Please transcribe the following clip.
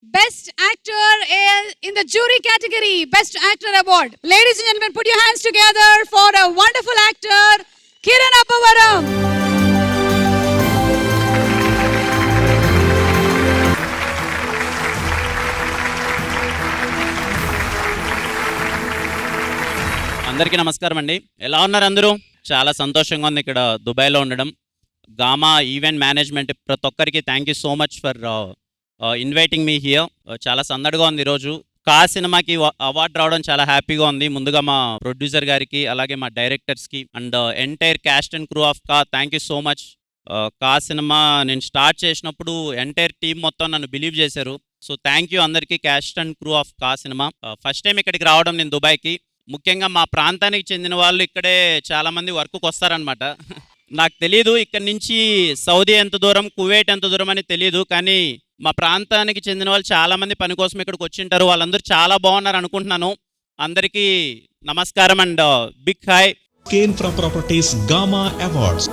Best Actor in the jury category, Best Actor Award. Ladies and gentlemen, put your hands together for a wonderful actor, Kiran Appavaram. అందరికీ నమస్కారం అండి. ఎలా ఉన్నారు అందరూ? చాలా సంతోషంగా ఉంది ఇక్కడ దుబాయ్లో ఉండడం. గామా ఈవెంట్ మేనేజ్మెంట్ ప్రతి ఒక్కరికి thank you so much for inviting me here. చాలా సందడిగా ఉంది ఈరోజు. కా సినిమాకి అవార్డు రావడం చాలా హ్యాపీగా ఉంది. ముందుగా మా ప్రొడ్యూసర్ గారికి, అలాగే మా డైరెక్టర్స్కి and entire cast and crew of Ka thank you so much. Ka cinema నేను స్టార్ట్ చేసినప్పుడు ఎంటైర్ టీం మొత్తం నన్ను బిలీవ్ చేశారు. సో థ్యాంక్ యూ అందరికీ, cast and crew of Ka cinema. First time ఇక్కడికి రావడం నేను దుబాయ్కి. ముఖ్యంగా మా ప్రాంతానికి చెందిన వాళ్ళు ఇక్కడే చాలామంది వర్క్కి వస్తారనమాట. నాకు తెలీదు ఇక్కడ నుంచి సౌదీ ఎంత దూరం, కువైట్ ఎంత దూరం అని తెలియదు, కానీ మా ప్రాంతానికి చెందిన వాళ్ళు చాలామంది పని కోసం ఇక్కడికి వచ్చింటారు. వాళ్ళందరూ చాలా బాగున్నారు అనుకుంటున్నాను. అందరికీ నమస్కారం and big hi. Kane from Properties Gamma Awards.